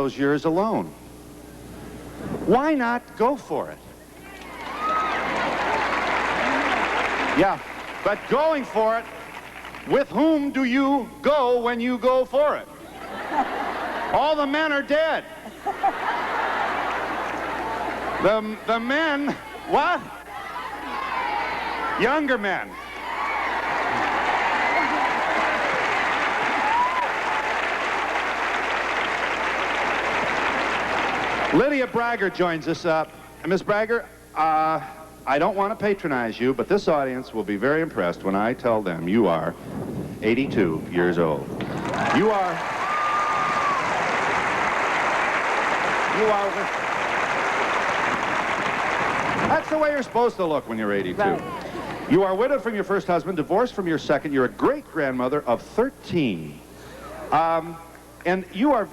those years alone. Why not go for it? Yeah, but going for it, with whom do you go when you go for it? All the men are dead. The men, what? Younger men. Lydia Bragger joins us. Miss Bragger, I don't want to patronize you, but this audience will be very impressed when I tell them you are 82 years old. You are that's the way you're supposed to look when you're 82. Right. You are widowed from your first husband, divorced from your second. You're a great-grandmother of 13. And you are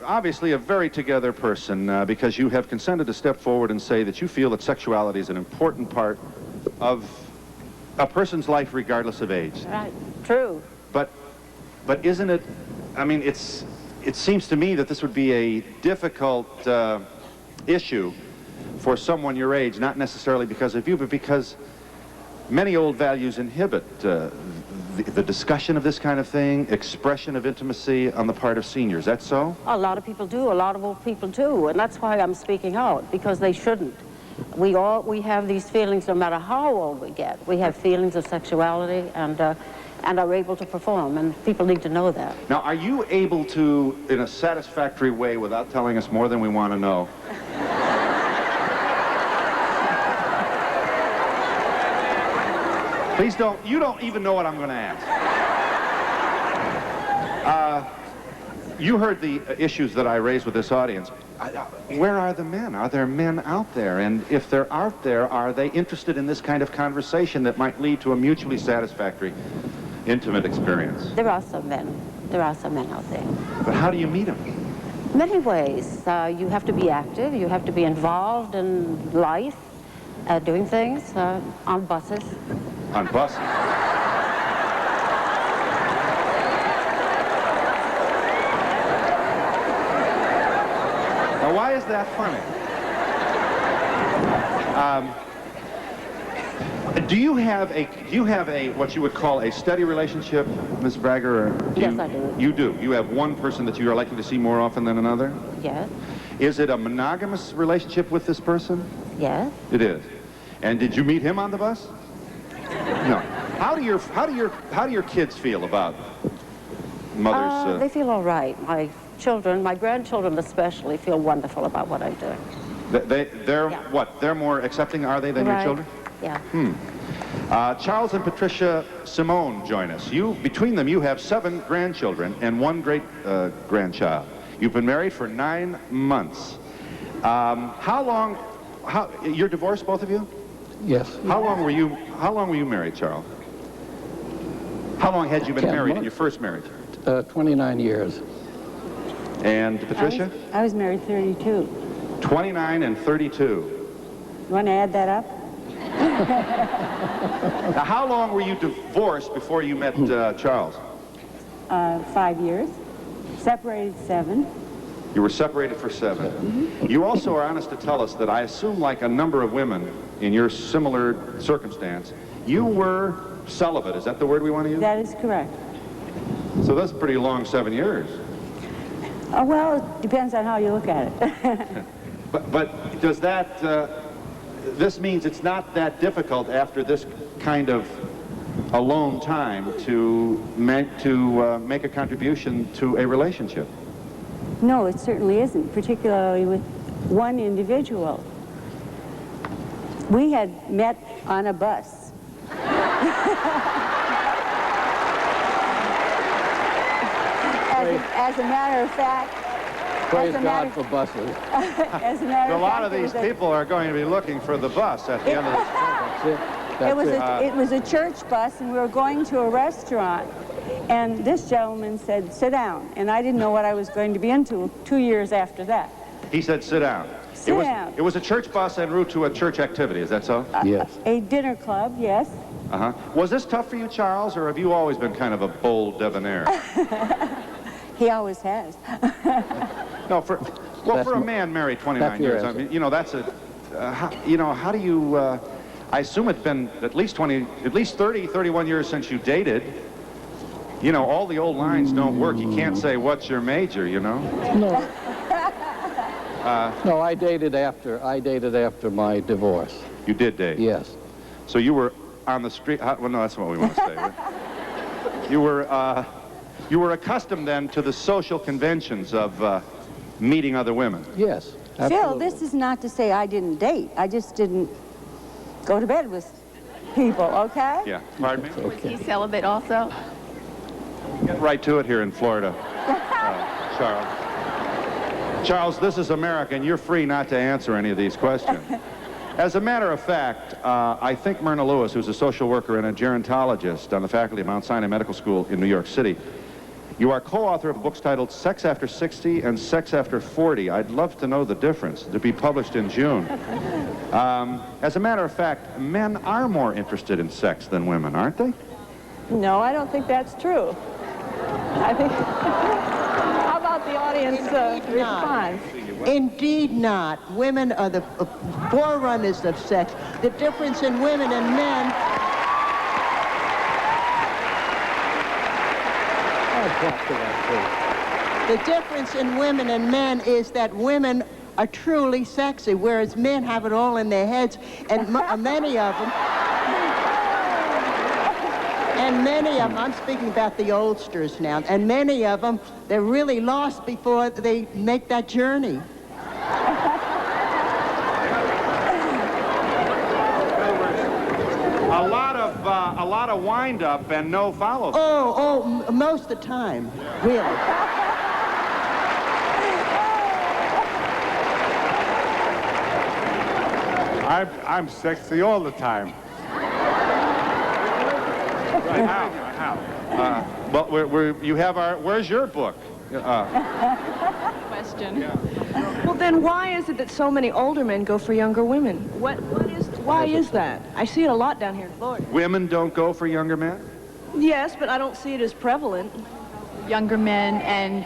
obviously a very together person because you have consented to step forward and say that you feel that sexuality is an important part of a person's life regardless of age. Right, true. But isn't it, I mean, it seems to me that this would be a difficult issue for someone your age, not necessarily because of you, but because many old values inhibit the discussion of this kind of thing, expression of intimacy on the part of seniors. That's so? A lot of people do. A lot of old people do. And that's why I'm speaking out, because they shouldn't. We have these feelings no matter how old we get. We have feelings of sexuality and are able to perform, and people need to know that. Now, are you able to, in a satisfactory way, without telling us more than we want to know, please don't, you don't even know what I'm going to ask. You heard the issues that I raised with this audience. Where are the men? Are there men out there? And if they're out there, are they interested in this kind of conversation that might lead to a mutually satisfactory, intimate experience? There are some men. There are some men out there. But how do you meet them? Many ways. You have to be active. You have to be involved in life, doing things on buses. On buses? Now, why is that funny? Do you have a what you would call a steady relationship, Ms. Bragger? Or Yes, I do. You do. You have one person that you are likely to see more often than another? Yes. Is it a monogamous relationship with this person? Yes. It is. And did you meet him on the bus? No. How do your kids feel about mother's? They feel all right. My children, my grandchildren especially, feel wonderful about what I'm doing. They're Yeah. what? They're more accepting, are they, than Right. your children? Yeah. Charles and Patricia Simone join us. Between them, you have 7 grandchildren and 1 great grandchild. You've been married for 9 months. You're divorced, both of you? Yes. How long were you married, Charles? How long had you been 10 married in months. your first marriage? 29 years. And Patricia? I was married 32. 29 and 32. You want to add that up? Now, how long were you divorced before you met Charles? 5 years. Separated 7. You were separated for 7. You also are honest to tell us that I assume, like a number of women in your similar circumstance, you were celibate. Is that the word we want to use? That is correct. So that's a pretty long 7 years. Well, it depends on how you look at it. But does that, this means it's not that difficult after this kind of alone time to make a contribution to a relationship? No, it certainly isn't, particularly with one individual. We had met on a bus. As a matter of fact, Praise God for buses. as a matter A of lot fact, of these people are going to be looking for the bus at the end of this. That's it. That's it. It was a church bus, and we were going to a restaurant. And this gentleman said, "Sit down." And I didn't know what I was going to be into 2 years after that. He said, "Sit down." Sit down. It was a church bus en route to a church activity. Is that so? Yes. A dinner club, yes. Was this tough for you, Charles, or have you always been kind of a bold debonair? He always has. No, for a man married 29 years, I mean, you know, that's a, you know, how do you? I assume it's been at least 30, 31 years since you dated. You know, all the old lines don't work. You can't say, "What's your major?" You know. No. No, I dated after my divorce. You did date. Yes. So you were on the street. Well, no, that's not what we want to say. Right? You were accustomed then to the social conventions of meeting other women. Yes. Phil, Absolutely. this is not to say I didn't date. I just didn't go to bed with people, okay? Yeah. Pardon me? Was he celibate also? Get right to it here in Florida, Charles. Charles, this is America, and you're free not to answer any of these questions. As a matter of fact, I think Myrna Lewis, who's a social worker and a gerontologist on the faculty of Mount Sinai Medical School in New York City, you are co-author of books titled Sex After 60 and Sex After 40. I'd love to know the difference, to be published in June. As a matter of fact, men are more interested in sex than women, aren't they? No, I don't think that's true. I think... How about the audience response? Indeed not. Women are the forerunners of sex. The difference in women and men... The difference in women and men is that women are truly sexy, whereas men have it all in their heads, and many of them... And many of them, I'm speaking about the oldsters now, and many of them, they're really lost before they make that journey. A lot of wind-up and no follow-through. Most of the time, really. I'm sexy all the time. How? Well, you have our. Where's your book? Question. Well, then why is it that so many older men go for younger women? Why is that? I see it a lot down here in Florida. Women don't go for younger men? Yes, but I don't see it as prevalent. Younger men and...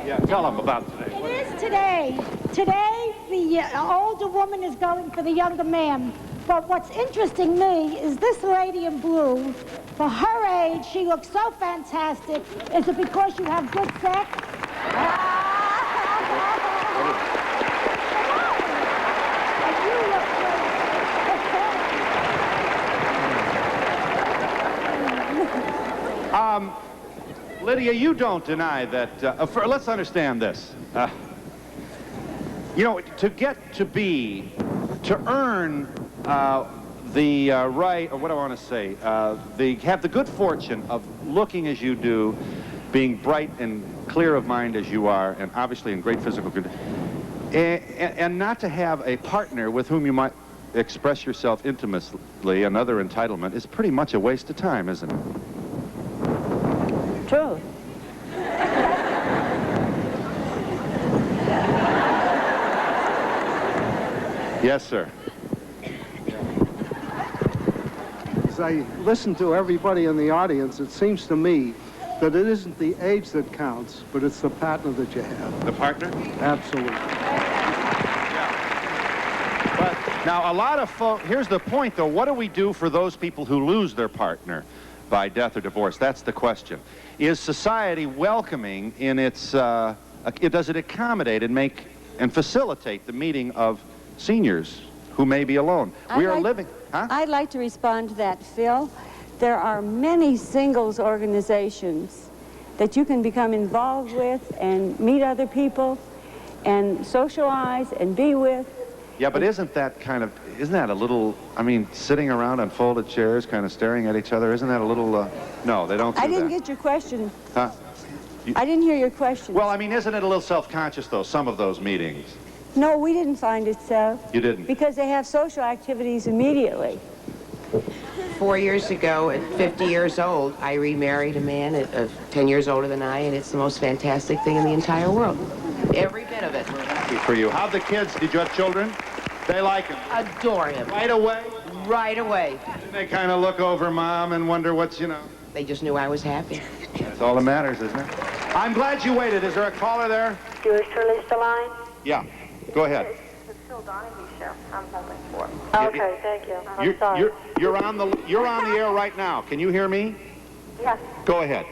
Yeah, tell them about today. It is today. Today, the older woman is going for the younger man. But what's interesting me is this lady in blue. For her age, she looks so fantastic. Is it because you have good sex? Lydia, you don't deny that. Let's understand this. You know, to earn the right, or what do I want to say, have the good fortune of looking as you do, being bright and clear of mind as you are, and obviously in great physical condition, and not to have a partner with whom you might express yourself intimately, another entitlement, is pretty much a waste of time, isn't it? True. Yes, sir. As I listen to everybody in the audience, it seems to me that it isn't the age that counts, but it's the partner that you have. The partner? Absolutely. Yeah. But now, a lot of folks, here's the point, though. What do we do for those people who lose their partner by death or divorce? That's the question. Is society welcoming in its, does it accommodate and make and facilitate the meeting of seniors who may be alone? We are living... Huh? I'd like to respond to that, Phil. There are many singles organizations that you can become involved with and meet other people and socialize and be with. Yeah, but isn't that a little, I mean, sitting around on folded chairs, kind of staring at each other, isn't that a little, no, they don't do I didn't that. get your question. Huh? I didn't hear your question. Well, I mean, isn't it a little self-conscious, though, some of those meetings? No, we didn't find it so. You didn't? Because they have social activities immediately. 4 years ago, at 50 years old, I remarried a man 10 years older than I, and it's the most fantastic thing in the entire world. Every bit of it. We're happy for you. How'd the kids, did you have children? They like him? Adore him. Right away? Right away. Didn't they kind of look over Mom and wonder what's, you know? They just knew I was happy. That's all that matters, isn't it? I'm glad you waited. Is there a caller there? yours truly still line? Yeah, go ahead. It's the Phil Donahue show I'm holding for. Okay, thank you. I'm sorry. You're on the air right now. Can you hear me? Yes. Go ahead.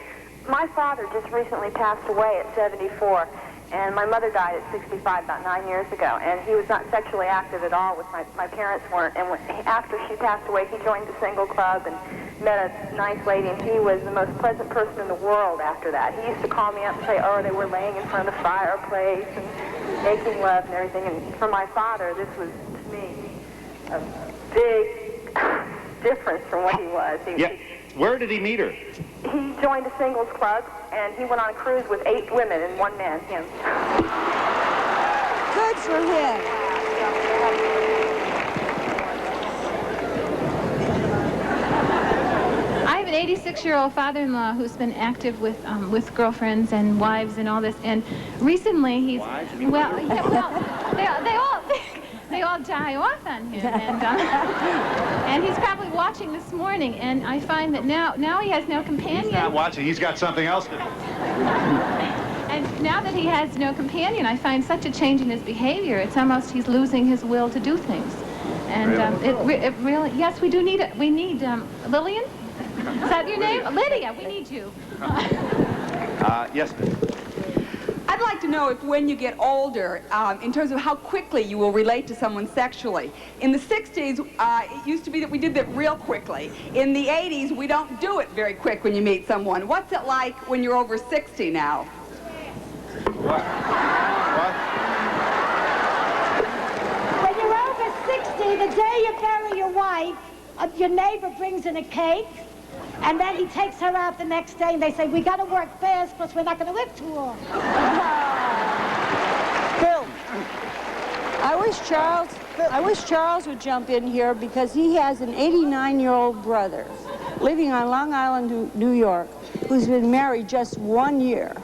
My father just recently passed away at 74, and my mother died at 65 about 9 years ago, and he was not sexually active at all with my parents weren't, and after she passed away, he joined the single club and met a nice lady, and he was the most pleasant person in the world after that. He used to call me up and say, oh, they were laying in front of the fireplace and making love and everything, and for my father, this was, to me, a big difference from what he was. Where did he meet her? He joined a singles club, and he went on a cruise with 8 women and 1 man, him. Good for him. I have an 86-year-old father-in-law who's been active with girlfriends and wives and all this. And recently he's they all die off on him. And he's probably watching this morning. And I find that now he has no companion. He's not watching. He's got something else to do. And now that he has no companion, I find such a change in his behavior. It's almost he's losing his will to do things. And it really, yes, we do need it. We need Lillian. Is that your name? Lydia, we need you. Yes. I'd like to know if when you get older, in terms of how quickly you will relate to someone sexually. In the 60s, it used to be that we did that real quickly. In the 80s, we don't do it very quick when you meet someone. What's it like when you're over 60 now? When you're over 60, the day you bury your wife, your neighbor brings in a cake, and then he takes her out the next day, and they say, we got to work fast because we're not going to live too long. Phil, I wish Charles would jump in here because he has an 89-year-old brother living on Long Island, New York, who's been married just 1 year.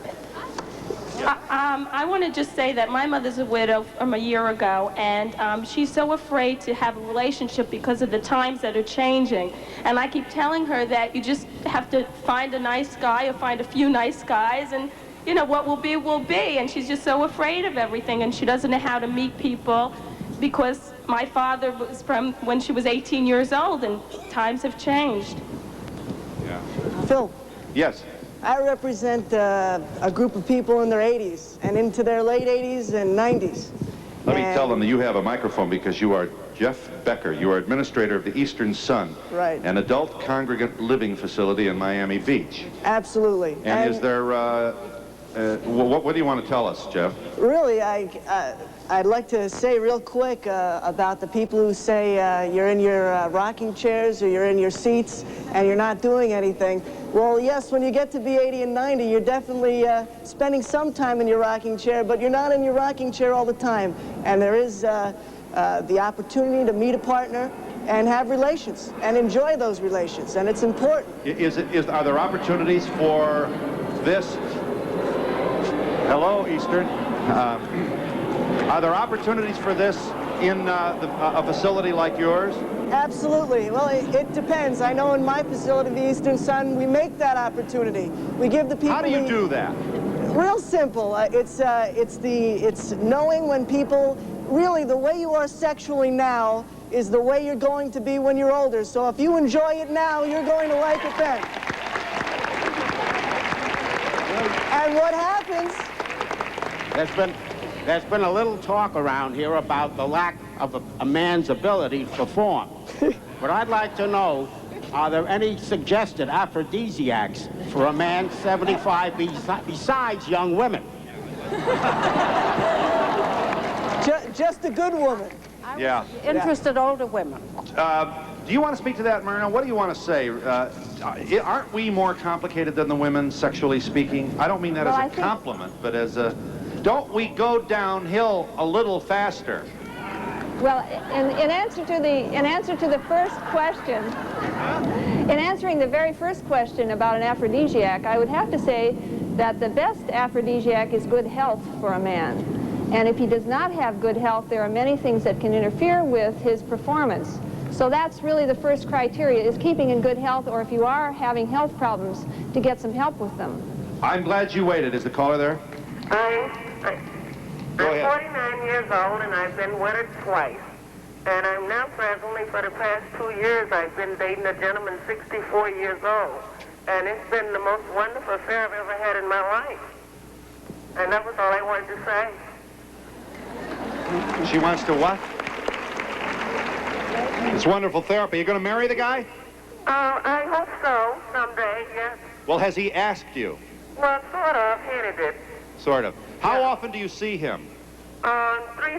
I want to just say that my mother's a widow from a year ago, and she's so afraid to have a relationship because of the times that are changing. And I keep telling her that you just have to find a nice guy or find a few nice guys, and you know, what will be will be. And she's just so afraid of everything, and she doesn't know how to meet people because my father was from when she was 18 years old, and times have changed. Yeah. Phil. Yes. I represent a group of people in their 80s and into their late 80s and 90s. Let me tell them that you have a microphone because you are Jeff Becker. You are administrator of the Eastern Sun, right, an adult congregate living facility in Miami Beach. Absolutely. And is there, what do you want to tell us, Jeff? Really, I'd like to say real quick about the people who say you're in your rocking chairs or you're in your seats and you're not doing anything. Well, yes, when you get to be 80 and 90, you're definitely spending some time in your rocking chair, but you're not in your rocking chair all the time. And there is the opportunity to meet a partner and have relations and enjoy those relations, and it's important. Are there opportunities for this? Hello, Eastern. Are there opportunities for this in a facility like yours? Absolutely. Well, it depends. I know in my facility, the Eastern Sun, we make that opportunity. We give the people... How do you do that? Real simple. It's knowing when people... Really, the way you are sexually now is the way you're going to be when you're older. So if you enjoy it now, you're going to like it then. And what happens... There's been a little talk around here about the lack of a man's ability to perform. But I'd like to know, are there any suggested aphrodisiacs for a man 75 besides young women? Just a good woman. Yeah. Interested older women. Do you want to speak to that, Myrna? What do you want to say? Aren't we more complicated than the women, sexually speaking? I don't mean that as a compliment, but as a... Don't we go downhill a little faster? Well, in answer to the first question, in answering the very first question about an aphrodisiac, I would have to say that the best aphrodisiac is good health for a man. And if he does not have good health, there are many things that can interfere with his performance. So that's really the first criteria, is keeping in good health, or if you are having health problems, to get some help with them. I'm glad you waited. Is the caller there? Go ahead. I'm 49 years old, and I've been wedded twice. And I'm now presently, for the past 2 years, I've been dating a gentleman 64 years old. And it's been the most wonderful affair I've ever had in my life. And that was all I wanted to say. She wants to what? It's wonderful therapy. You going to marry the guy? I hope so, someday, yes. Well, has he asked you? Well, sort of, hinted it. Sort of. How often do you see him? 3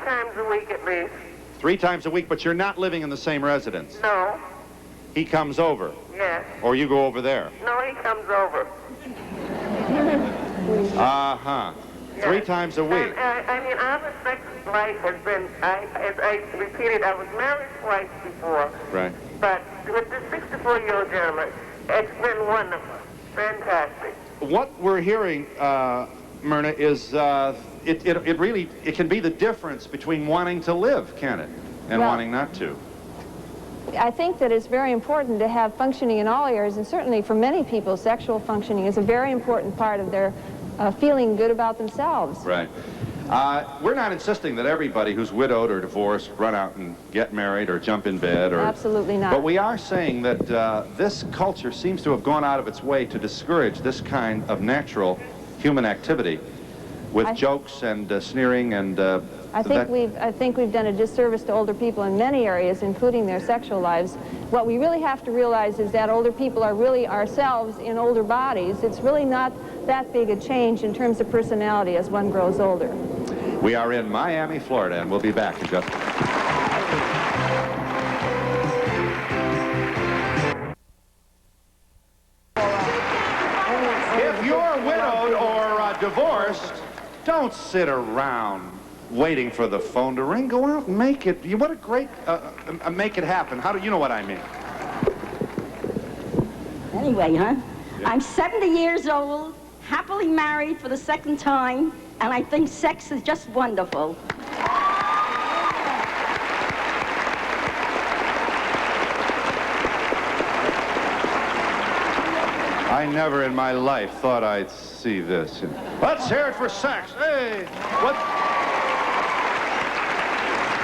times a week at least. 3 times a week, but you're not living in the same residence. No. He comes over. Yes. Or you go over there. No, he comes over. Uh-huh. Yes. 3 times a week. And, I mean, our sex life has been, as I repeated, I was married twice before. Right. But with this 64-year-old gentleman, it's been wonderful. Fantastic. What we're hearing, Myrna, is it really can be the difference between wanting to live, can it, and Well, wanting not to. I think that it's very important to have functioning in all areas, and certainly for many people, sexual functioning is a very important part of their feeling good about themselves. Right. We're not insisting that everybody who's widowed or divorced run out and get married or jump in bed. Or, absolutely not. But we are saying that this culture seems to have gone out of its way to discourage this kind of natural human activity with jokes and sneering and I think we've done a disservice to older people in many areas, including their sexual lives. What we really have to realize is that older people are really ourselves in older bodies. It's really not that big a change in terms of personality as one grows older. We are in Miami, Florida, and we'll be back in just a minute. If you're widowed or divorced, don't sit around waiting for the phone to ring. Go out and make it. What a great, make it happen. How do you know what I mean? Anyway, I'm 70 years old, happily married for the 2nd time, and I think sex is just wonderful. I never in my life thought I'd see this. Let's hear it for sex. Hey, what?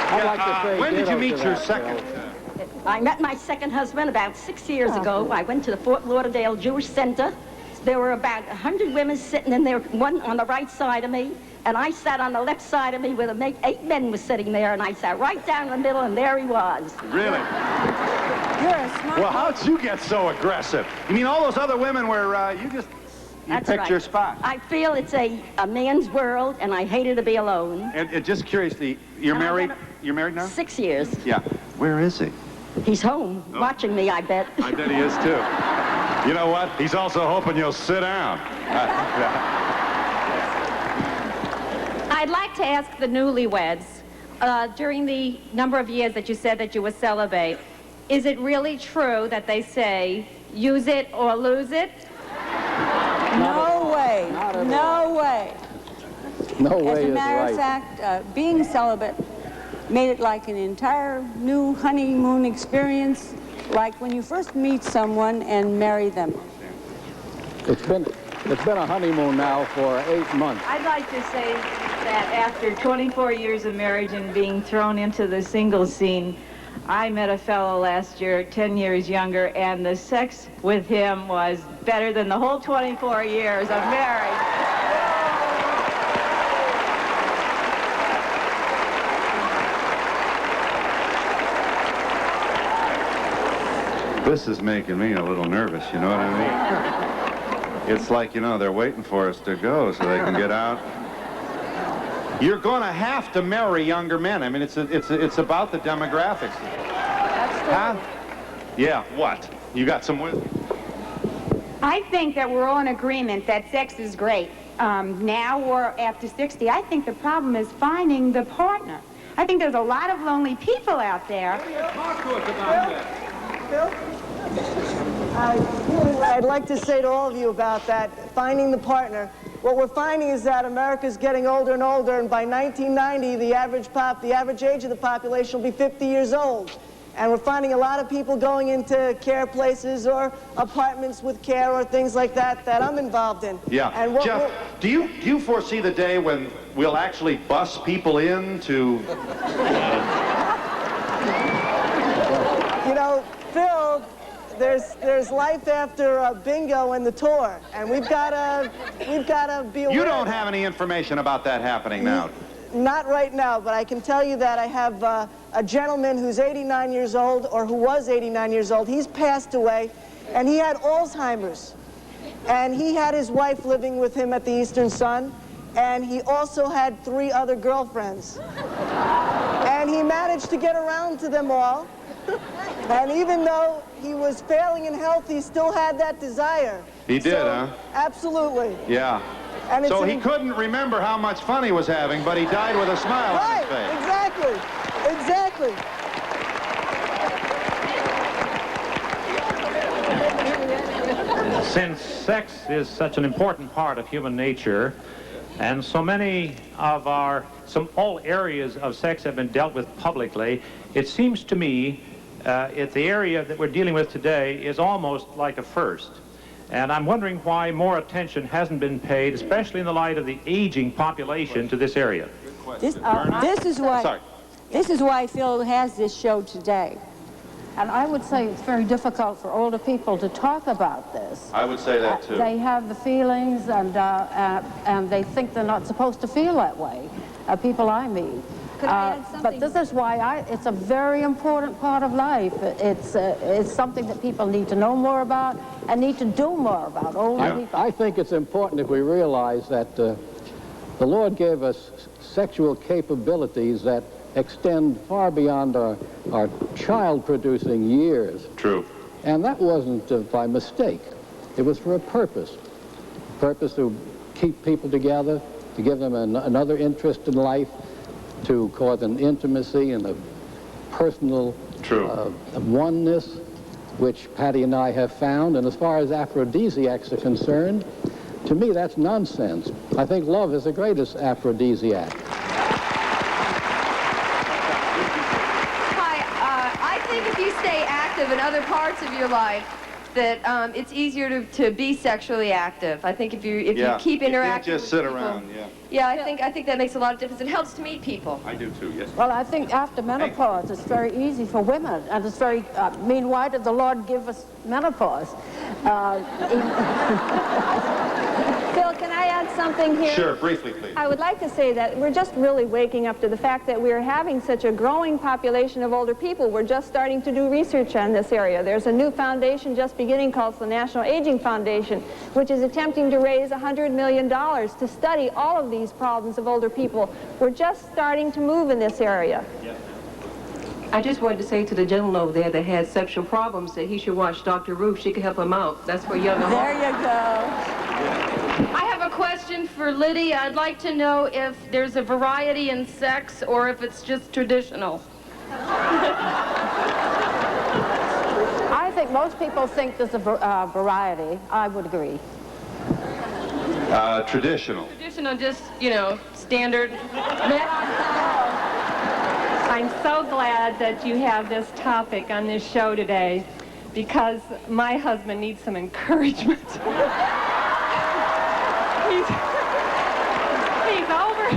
I'd like to say when did you ditto meet to your that, second? I met my second husband about 6 years ago. I went to the Fort Lauderdale Jewish Center. There were about 100 women sitting in there, one on the right side of me, and I sat on the left side of me where 8 men were sitting there, and I sat right down in the middle, and there he was. Really? You're a smart Well, how'd you get so aggressive? You mean all those other women where you That's picked right. your spot? I feel it's a man's world, and I hated to be alone. And just curiously, you're married? You're married now? 6 years. Yeah. Where is he? He's home, watching me, I bet. I bet he is, too. You know what? He's also hoping you'll sit down. I'd like to ask the newlyweds, during the number of years that you said that you were celibate, is it really true that they say, use it or lose it? No way. No way. No way As a is matter right. of fact, being celibate made it like an entire new honeymoon experience, like when you first meet someone and marry them. It's been a honeymoon now for 8 months. I'd like to say that after 24 years of marriage and being thrown into the single scene, I met a fellow last year, 10 years younger, and the sex with him was better than the whole 24 years of marriage. This is making me a little nervous, you know what I mean? It's like, they're waiting for us to go so they can get out. You're going to have to marry younger men. I mean, it's about the demographics. Huh? Yeah, what? You got some wisdom? I think that we're all in agreement that sex is great. Now or after 60, I think the problem is finding the partner. I think there's a lot of lonely people out there. Talk to us about that. I'd like to say to all of you about that, finding the partner. What we're finding is that America's getting older and older, and by 1990, the average age of the population will be 50 years old. And we're finding a lot of people going into care places or apartments with care or things like that that I'm involved in. Yeah. And Jeff, do you foresee the day when we'll actually bus people in to... You know, Phil, there's life after bingo and the tour, and we've gotta be aware. You don't have any information about that happening now? Not right now, but I can tell you that I have a gentleman who's 89 years old, or who was 89 years old. He's passed away, and he had Alzheimer's. And he had his wife living with him at the Eastern Sun, and he also had 3 other girlfriends. And he managed to get around to them all. And even though he was failing in health, he still had that desire. He did, huh? Absolutely. Yeah. And so he couldn't remember how much fun he was having, but he died with a smile on his face. Exactly. Exactly. Since sex is such an important part of human nature, and so many of all areas of sex have been dealt with publicly, it seems to me the area that we're dealing with today is almost like a first. And I'm wondering why more attention hasn't been paid, especially in the light of the aging population, to this area. This is why Phil has this show today. And I would say it's very difficult for older people to talk about this. I would say that too. They have the feelings, and they think they're not supposed to feel that way, people I meet. Could I add something? But this is why it's a very important part of life. It's something that people need to know more about and need to do more about, older people. I think it's important if we realize that the Lord gave us sexual capabilities that extend far beyond our child-producing years. True. And that wasn't by mistake. It was for a purpose. Purpose to keep people together, to give them another interest in life, to cause an intimacy and a personal oneness, which Patty and I have found. And as far as aphrodisiacs are concerned, to me that's nonsense. I think love is the greatest aphrodisiac. I think if you stay active in other parts of your life, that it's easier to be sexually active. I think if you keep interacting, you can't just sit around. Yeah, I think that makes a lot of difference. It helps to meet people. I do too. Yes. Well, I think after menopause, it's very easy for women, and it's very. I mean, why did the Lord give us menopause? Phil, can I add something here? Sure, briefly, please. I would like to say that we're just really waking up to the fact that we're having such a growing population of older people. We're just starting to do research on this area. There's a new foundation just beginning called the National Aging Foundation, which is attempting to raise $100 million to study all of these problems of older people. We're just starting to move in this area. I just wanted to say to the gentleman over there that had sexual problems that he should watch Dr. Ruth. She could help him out. That's for younger. There you go. I have a question for Lydia. I'd like to know if there's a variety in sex or if it's just traditional. I think most people think there's a variety. I would agree. Traditional. Traditional, just, standard. I'm so glad that you have this topic on this show today because my husband needs some encouragement. He's over.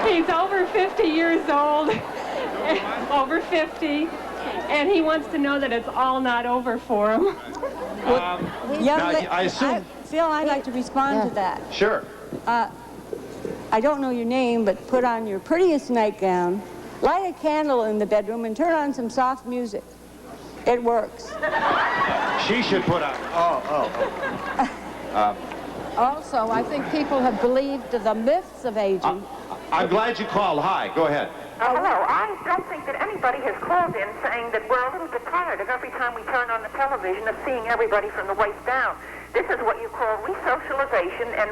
He's over 50 years old, over 50, and he wants to know that it's all not over for him. I assume... Phil, I'd like to respond to that. Sure. I don't know your name, but put on your prettiest nightgown, light a candle in the bedroom, and turn on some soft music. It works. She should put on... Also, I think people have believed the myths of aging. I'm glad you called. Hi, go ahead. Hello. I don't think that anybody has called in saying that we're a little bit tired of every time we turn on the television of seeing everybody from the waist down. This is what you call resocialization and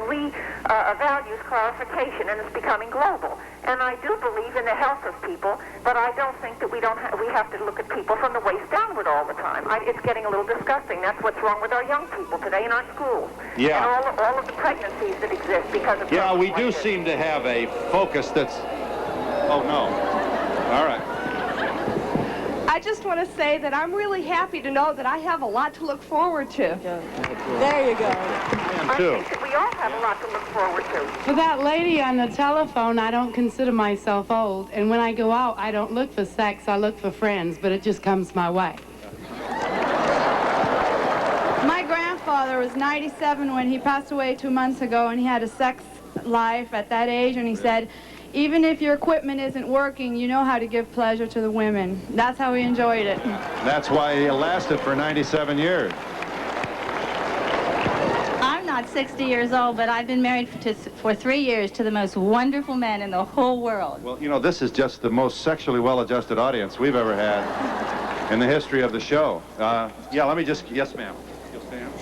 values clarification, and it's becoming global. And I do believe in the health of people, but I don't think that we have to look at people from the waist downward all the time. It's getting a little disgusting. That's what's wrong with our young people today in our schools. Yeah. And all of the pregnancies that exist because of... Yeah, we do seem to have a focus that's... Oh, no. All right. I just want to say that I'm really happy to know that I have a lot to look forward to. There you go. I think that we all have a lot to look forward to. For that lady on the telephone, I don't consider myself old. And when I go out, I don't look for sex, I look for friends, but it just comes my way. My grandfather was 97 when he passed away 2 months ago, and he had a sex life at that age, and he said, even if your equipment isn't working, you know how to give pleasure to the women. That's how he enjoyed it. That's why it lasted for 97 years. I'm not 60 years old, but I've been married for 3 years to the most wonderful man in the whole world. Well, you know, this is just the most sexually well-adjusted audience we've ever had in the history of the show. Yeah, let me just... Yes, ma'am. Yes, ma'am.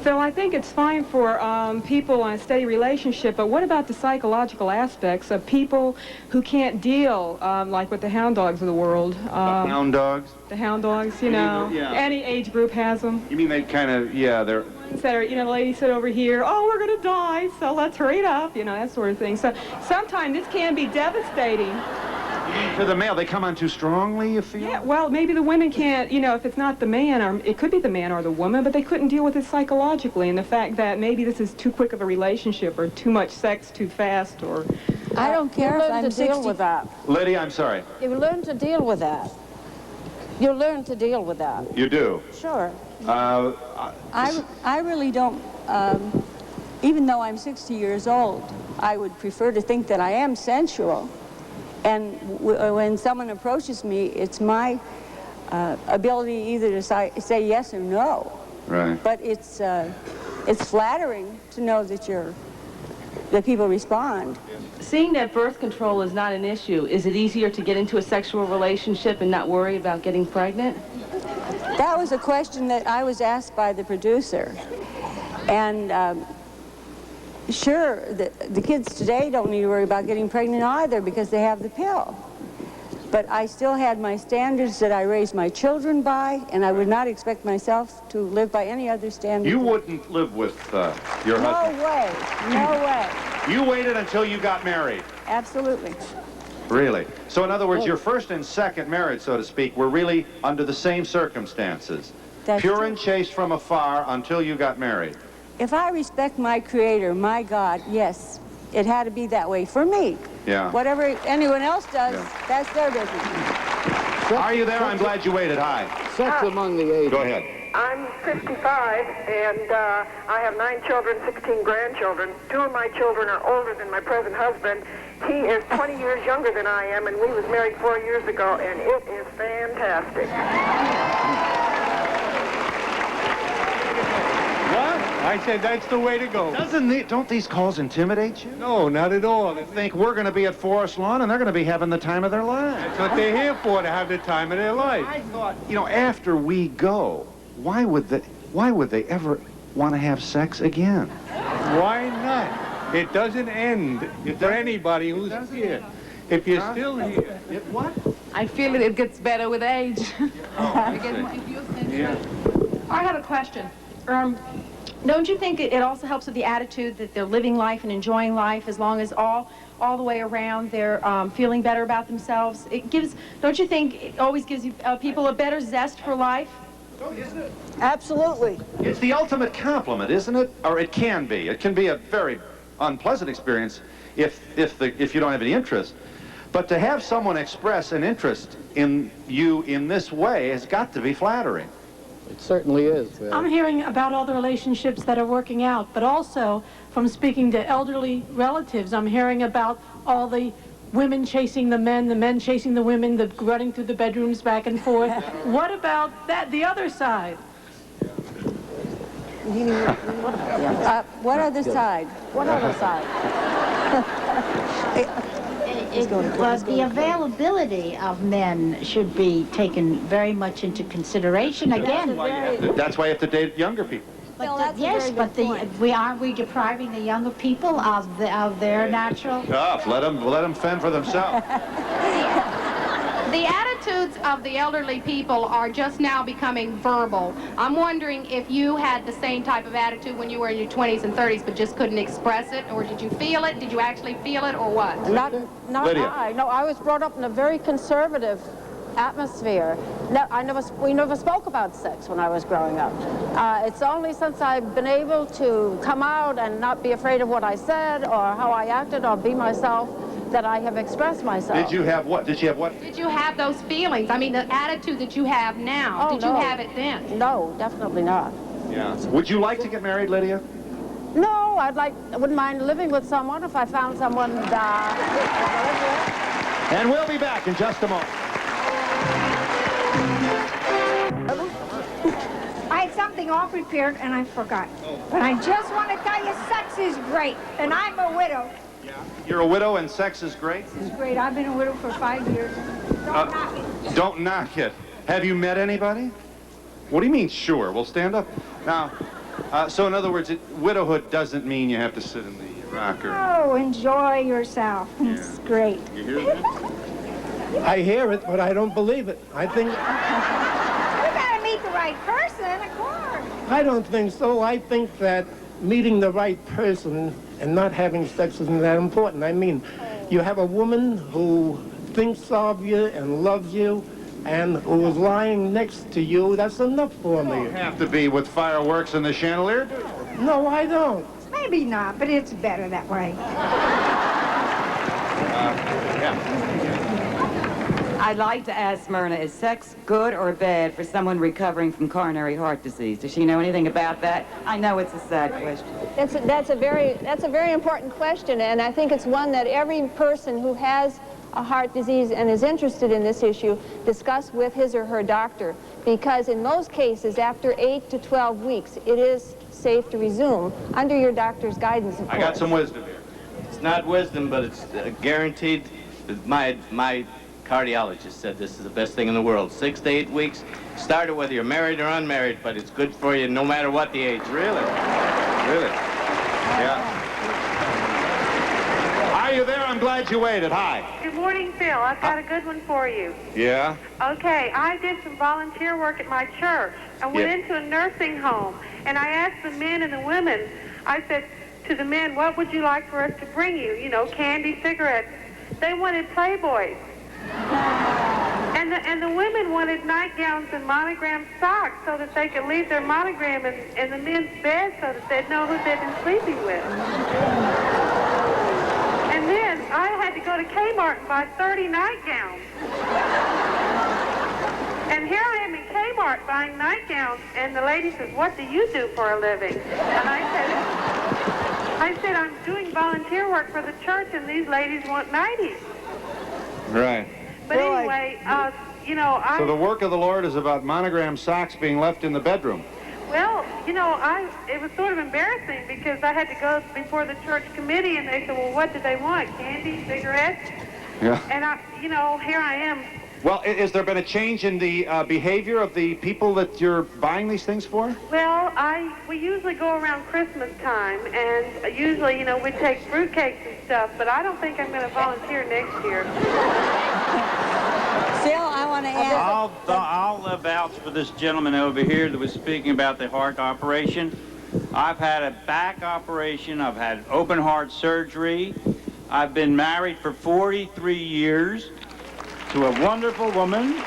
Phil, I think it's fine for people in a steady relationship, but what about the psychological aspects of people who can't deal, like with the hound dogs of the world? The hound dogs? The hound dogs, you know. Yeah. Any age group has them. You mean they kind of, yeah, they're... That are, you know, the lady sit over here, oh, we're going to die, so let's hurry it up, you know, that sort of thing. So sometimes this can be devastating. To the male, they come on too strongly, you feel? Yeah, well, maybe the women can't, you know, if it's not the man, or it could be the man or the woman, but they couldn't deal with it psychologically, and the fact that maybe this is too quick of a relationship, or too much sex too fast, or... I don't care if I'm 60. Deal with that. Lydia, I'm sorry. You learn to deal with that. You learn to deal with that. You do? Sure. I really don't, even though I'm 60 years old, I would prefer to think that I am sensual. And when someone approaches me, it's my ability either to say yes or no. Right. But it's flattering to know that people respond. Seeing that birth control is not an issue, is it easier to get into a sexual relationship and not worry about getting pregnant? That was a question that I was asked by the producer. And sure, the kids today don't need to worry about getting pregnant either because they have the pill. But I still had my standards that I raised my children by, and I would not expect myself to live by any other standards. You wouldn't live with your husband? No way. No way. You waited until you got married? Absolutely. Really? So in other words, your first and second marriage, so to speak, were really under the same circumstances. That's pure true. and chaste from afar until you got married. If I respect my Creator, my God, yes, it had to be that way for me. Yeah. Whatever anyone else does, that's their business. Are you there? I'm glad you waited. Hi. Sex among the ages. Go ahead. I'm 55, and I have 9 children, 16 grandchildren. 2 of my children are older than my present husband. He is 20 years younger than I am, and we was married 4 years ago, and it is fantastic. I said that's the way to go. Don't these calls intimidate you? No, not at all. They think we're going to be at Forest Lawn and they're going to be having the time of their lives. That's what they're here for, to have the time of their life. I thought, you know, after we go, why would they ever want to have sex again? Why not? It doesn't end for anybody who's here. If you're still here. What? I feel it gets better with age. Yeah. I have a question. Don't you think it also helps with the attitude that they're living life and enjoying life as long as all the way around they're feeling better about themselves? It gives, don't you think it always gives you, people a better zest for life? Oh, isn't it? Absolutely. It's the ultimate compliment, isn't it? Or it can be. It can be a very unpleasant experience if you don't have any interest. But to have someone express an interest in you in this way has got to be flattering. It certainly is. I'm hearing about all the relationships that are working out, but also from speaking to elderly relatives, I'm hearing about all the women chasing the men chasing the women, the running through the bedrooms back and forth. What about that, the other side? What other side? What other side? But the availability of men should be taken very much into consideration. Again, That's why you have to date younger people. yes, but aren't we depriving the younger people of their natural? Oh, let them fend for themselves. The attitudes of the elderly people are just now becoming verbal. I'm wondering if you had the same type of attitude when you were in your 20s and 30s but just couldn't express it, or did you feel it? Did you actually feel it, or what? Not Lydia. I. No, I was brought up in a very conservative atmosphere. No, we never spoke about sex when I was growing up. It's only since I've been able to come out and not be afraid of what I said or how I acted or be myself that I have expressed myself. Did you have what? Did you have what? Did you have those feelings? I mean, the attitude that you have now, did you have it then? No, definitely not. Yeah. Would you like to get married, Lydia? No, I wouldn't mind living with someone if I found someone to live with. And we'll be back in just a moment. I had something all prepared and I forgot. But I just want to tell you, sex is great, and I'm a widow. You're a widow and sex is great? It's great. I've been a widow for 5 years. Don't knock it. Don't knock it. Have you met anybody? What do you mean, sure? Well, stand up. Now, so in other words, widowhood doesn't mean you have to sit in the rocker. Oh, enjoy yourself. Yeah. It's great. You hear that? I hear it, but I don't believe it. I think... You gotta meet the right person, of course. I don't think so. I think that meeting the right person and not having sex isn't that important. I mean, you have a woman who thinks of you and loves you and who is lying next to you. That's enough for me. You don't have to be with fireworks in the chandelier, do you? No, I don't. Maybe not, but it's better that way. I'd like to ask Myrna, is sex good or bad for someone recovering from coronary heart disease? Does she know anything about that? I know it's a sad question. That's a very important question, and I think it's one that every person who has a heart disease and is interested in this issue discuss with his or her doctor, because in most cases, after 8 to 12 weeks, it is safe to resume under your doctor's guidance, of course. I got some wisdom here. It's not wisdom, but it's guaranteed. My cardiologist said this is the best thing in the world. 6 to 8 weeks. Start it whether you're married or unmarried, but it's good for you no matter what the age. Really? Really? Yeah. Are you there? I'm glad you waited. Hi. Good morning, Phil. I've got a good one for you. Yeah? Okay, I did some volunteer work at my church. I went into a nursing home, and I asked the men and the women, I said to the men, what would you like for us to bring you? You know, candy, cigarettes. They wanted Playboys. And the women wanted nightgowns and monogram socks so that they could leave their monogram in the men's bed so that they'd know who they'd been sleeping with. And then I had to go to Kmart and buy 30 nightgowns. And here I am in Kmart buying nightgowns, and the lady says, what do you do for a living? And I said, I'm doing volunteer work for the church, and these ladies want nighties. Right. But anyway, you know, So the work of the Lord is about monogram socks being left in the bedroom. Well, you know, it was sort of embarrassing because I had to go before the church committee, and they said, well, what do they want? Candy, cigarettes? Yeah. And you know, here I am. Well, has there been a change in the behavior of the people that you're buying these things for? Well, we usually go around Christmas time, and usually, you know, we take fruitcakes and stuff, but I don't think I'm going to volunteer next year. Phil, I want to ask. I'll vouch for this gentleman over here that was speaking about the heart operation. I've had a back operation. I've had open heart surgery. I've been married for 43 years to a wonderful woman.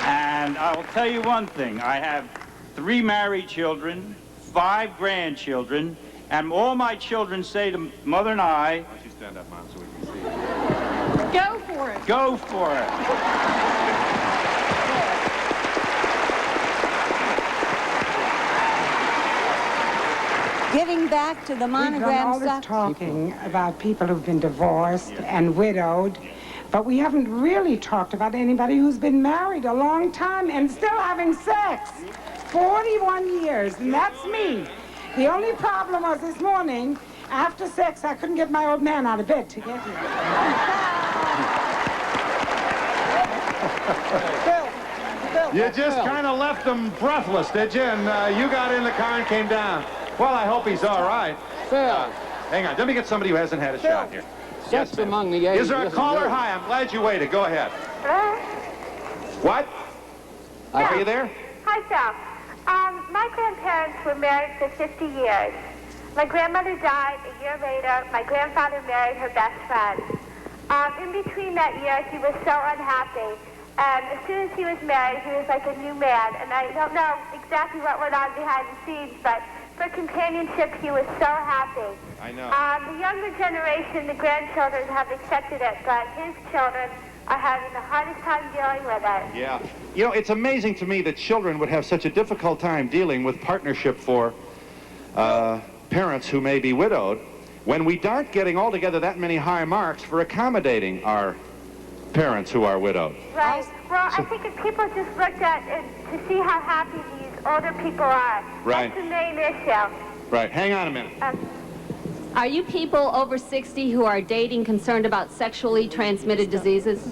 And I will tell you one thing. I have 3 married children, 5 grandchildren, and all my children say to Mother and I, why don't you stand up, Mom, so we can see you. Go for it. Go for it. Getting back to the monogram We've done all this talking about people who've been divorced and widowed, but we haven't really talked about anybody who's been married a long time and still having sex. 41 years, and that's me. The only problem was this morning, after sex, I couldn't get my old man out of bed to get here. You just kind of left them breathless, did you? And you got in the car and came down. Well, I hope he's all right. Phil. Hang on. Let me get somebody who hasn't had a shot here. Sex among the age. Is there a caller? Hi, I'm glad you waited. Go ahead. What? Are you there? Hi, Sal. My grandparents were married for 50 years. My grandmother died a year later. My grandfather married her best friend. In between that year, he was so unhappy. And as soon as he was married, he was like a new man. And I don't know exactly what went on behind the scenes, but for companionship, he was so happy. I know. The younger generation, the grandchildren, have accepted it, but his children are having the hardest time dealing with it. Yeah. You know, it's amazing to me that children would have such a difficult time dealing with partnership for parents who may be widowed when we aren't getting altogether that many high marks for accommodating our parents who are widowed. Right. Well, I think if people just looked at it to see how happy these older people are, right, that's the main issue. Right. Hang on a minute. Are you people over 60 who are dating concerned about sexually transmitted diseases?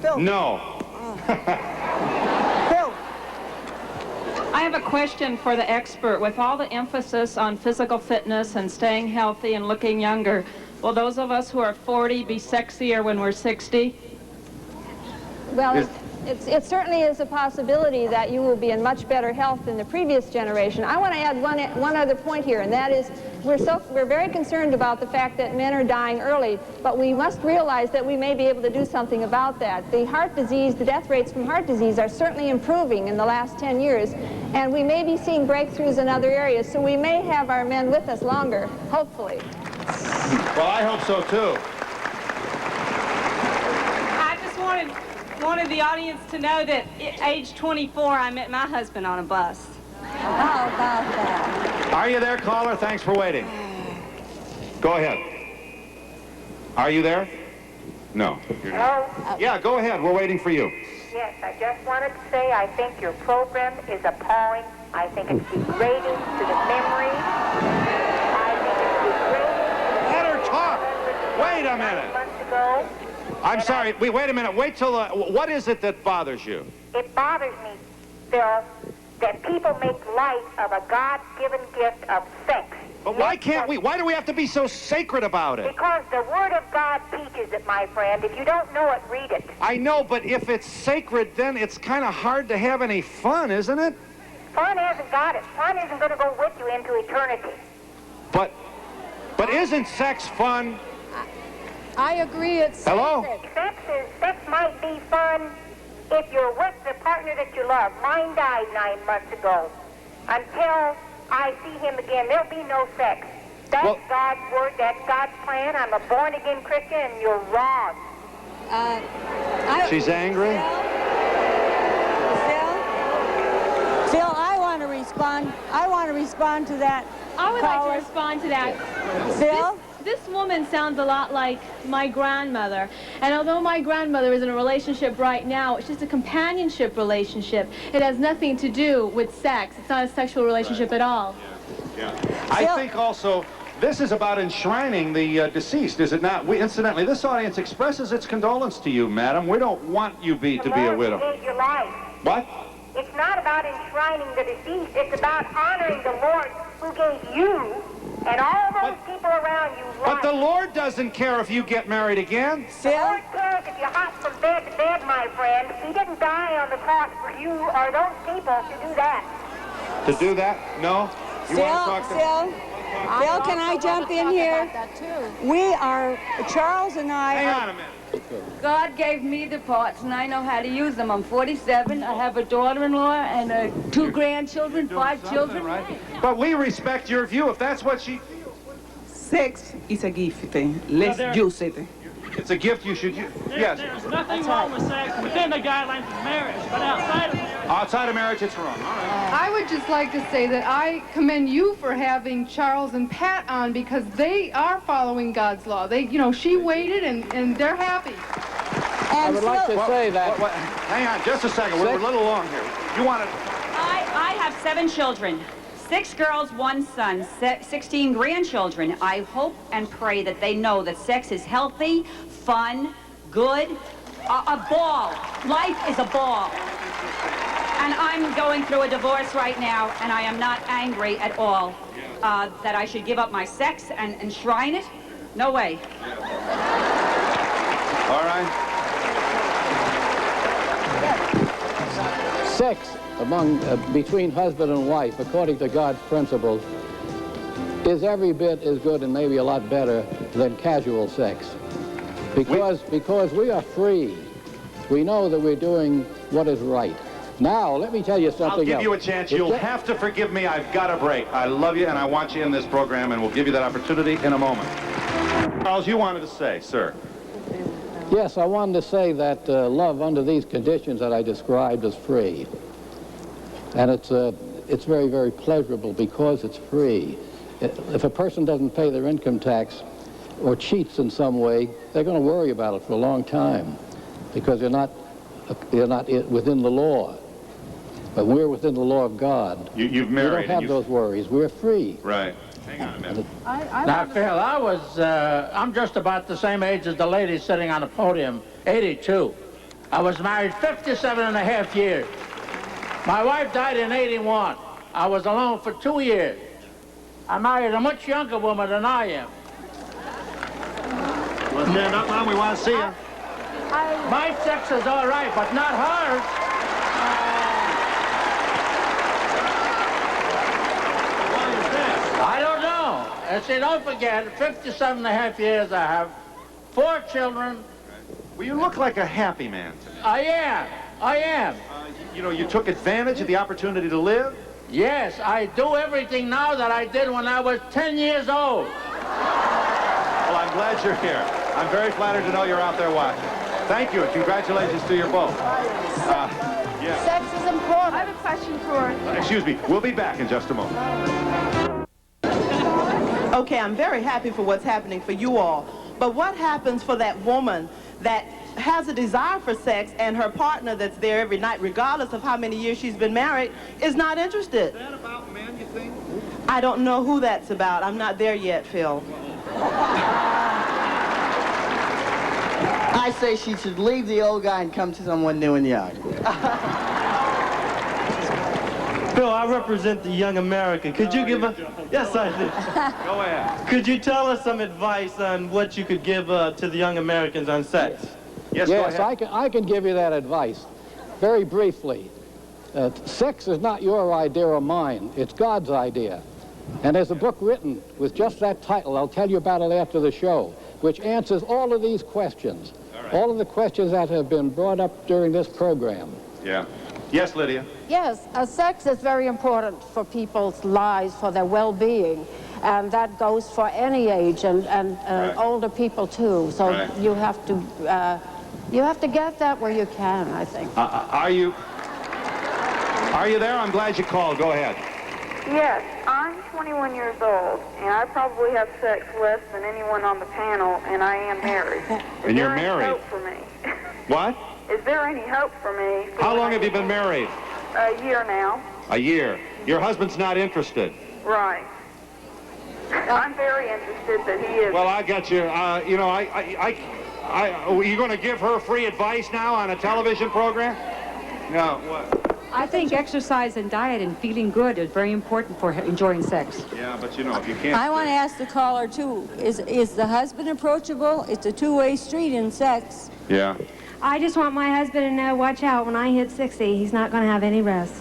Phil. No. Phil. I have a question for the expert. With all the emphasis on physical fitness and staying healthy and looking younger, will those of us who are 40 be sexier when we're 60? Well, it certainly is a possibility that you will be in much better health than the previous generation. I want to add one other point here, and that is we're very concerned about the fact that men are dying early, but we must realize that we may be able to do something about that. The heart disease, the death rates from heart disease are certainly improving in the last 10 years, and we may be seeing breakthroughs in other areas, so we may have our men with us longer, hopefully. Well, I hope so, too. I just wanted the audience to know that at age 24, I met my husband on a bus. How about that? Are you there, caller? Thanks for waiting. Go ahead. Are you there? No. You're not. Hello? Yeah, go ahead. We're waiting for you. Yes, I just wanted to say I think your program is appalling. I think it's degrading to the memory. I think it's degrading. Let her talk. Wait a minute. Months ago. I'm sorry. Wait a minute. Wait till what is it that bothers you? It bothers me, Phil, that people make light of a God-given gift of sex. But why can't we? Why do we have to be so sacred about it? Because the Word of God teaches it, my friend. If you don't know it, read it. I know, but if it's sacred, then it's kind of hard to have any fun, isn't it? Fun hasn't got it. Fun isn't going to go with you into eternity. But isn't sex fun? I agree, it's Hello? Sex might be fun if you're with the partner that you love. Mine died 9 months ago. Until I see him again, there'll be no sex. That's God's word, that's God's plan. I'm a born-again Christian, and you're wrong. She's angry? Phil, I want to respond. I want to respond to that. I would caller. like to respond to that. Phil? This woman sounds a lot like my grandmother. And although my grandmother is in a relationship right now, it's just a companionship relationship. It has nothing to do with sex. It's not a sexual relationship at all. Yeah. I think also this is about enshrining the deceased, is it not? Incidentally, this audience expresses its condolence to you, madam. We don't want you to be a widow. Gave your life. What? It's not about enshrining the deceased. It's about honoring the Lord who gave you and all those people around you life. But the Lord doesn't care if you get married again. The Lord cares if you hop from bed to bed, my friend. He didn't die on the cross for you or those people to do that. To do that? No? You want to talk to Phil, can I jump in here? We are, Charles and I... Hang on a minute. God gave me the parts, and I know how to use them. I'm 47. I have a daughter-in-law and 2 grandchildren, 5 children. Right? But we respect your view if that's what she feels. Sex is a gift. Let's use it. It's a gift you should use. Yes. There's nothing wrong with sex within the guidelines of marriage, but outside of marriage. Outside of marriage, it's wrong. All right. I would just like to say that I commend you for having Charles and Pat on because they are following God's law. They, she waited and they're happy. I would like to say that... Hang on just a second. We're a little long here. You want to... I have 7 children. 6 girls, 1 son, 16 grandchildren. I hope and pray that they know that sex is healthy, fun, good, a ball. Life is a ball. And I'm going through a divorce right now, and I am not angry at all that I should give up my sex and enshrine it. No way. All right. Sex between husband and wife, according to God's principles, is every bit as good and maybe a lot better than casual sex. Because we are free. We know that we're doing what is right. Now, let me tell you something else. I'll give you a chance. You'll have to forgive me. I've got a break. I love you, and I want you in this program, and we'll give you that opportunity in a moment. Charles, you wanted to say, sir. Yes, I wanted to say that love under these conditions that I described is free. And it's very, very pleasurable because it's free. If a person doesn't pay their income tax or cheats in some way, they're going to worry about it for a long time because they're not within the law. But we're within the law of God. You've married. We don't have those worries. We're free. Right. Hang on a minute. Now, Phil, I'm just about the same age as the lady sitting on the podium, 82. I was married 57 and a half years. My wife died in 81. I was alone for 2 years. I married a much younger woman than I am. Well, stand up, Mom. We want to see her. My sex is all right, but not hers. I don't know. And see, don't forget, 57 and a half years I have, 4 children. Well, you look like a happy man. I am. You know, you took advantage of the opportunity to live? Yes, I do everything now that I did when I was 10 years old. Well, I'm glad you're here. I'm very flattered to know you're out there watching. Thank you, and congratulations to you both. Yeah. Sex is important. I have a question for... Excuse me. We'll be back in just a moment. Okay, I'm very happy for what's happening for you all. But what happens for that woman that has a desire for sex and her partner that's there every night, regardless of how many years she's been married, is not interested? Is that about men, you think? I don't know who that's about. I'm not there yet, Phil. I say she should leave the old guy and come to someone new and young. Phil, I represent the young American. Could you give us... Yes, I do. Go ahead. Could you tell us some advice on what you could give to the young Americans on sex? Yes, I can give you that advice. Very briefly. Sex is not your idea or mine. It's God's idea. And there's a book written with just that title. I'll tell you about it after the show, which answers all of these questions. All of the questions that have been brought up during this program. Yeah. Yes, Lydia? Yes, sex is very important for people's lives, for their well-being. And that goes for any age and older people, too. So you have to get that where you can, I think. Are you there? I'm glad you called. Go ahead. Yes, I'm 21 years old, and I probably have sex less than anyone on the panel, and I am married. And you're married? Is there any hope for me? What? Is there any hope for me? How long have you been married? A year now. A year. Your husband's not interested? Right. I'm very interested that he is. Well, I got you. You know, you're going to give her free advice now on a television program? No, what? I think exercise and diet and feeling good is very important for enjoying sex. Yeah, but you know, if you can't... I want to ask the caller, too, is the husband approachable? It's a two-way street in sex. Yeah. I just want my husband to know, watch out, when I hit 60, he's not going to have any rest.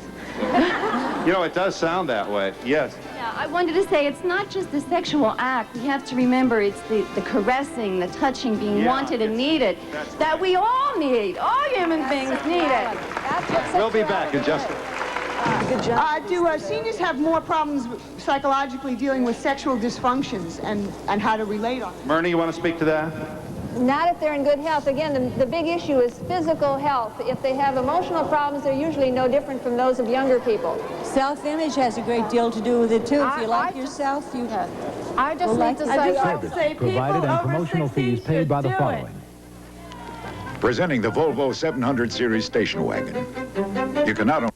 You know, it does sound that way. Yes. Yeah, I wanted to say it's not just the sexual act. We have to remember it's the caressing, the touching, being wanted and needed that we all need. All human beings need it. We'll be back in just a Good job. Do seniors have more problems psychologically dealing with sexual dysfunctions and how to relate on it? Myrna, you want to speak to that? Not if they're in good health. Again, the big issue is physical health. If they have emotional problems, they're usually no different from those of younger people. Self-image has a great deal to do with it, too. If you like yourself, you have. I just need to say... Service provided and promotional fees paid by the following. Presenting the Volvo 700 Series station wagon. You can not only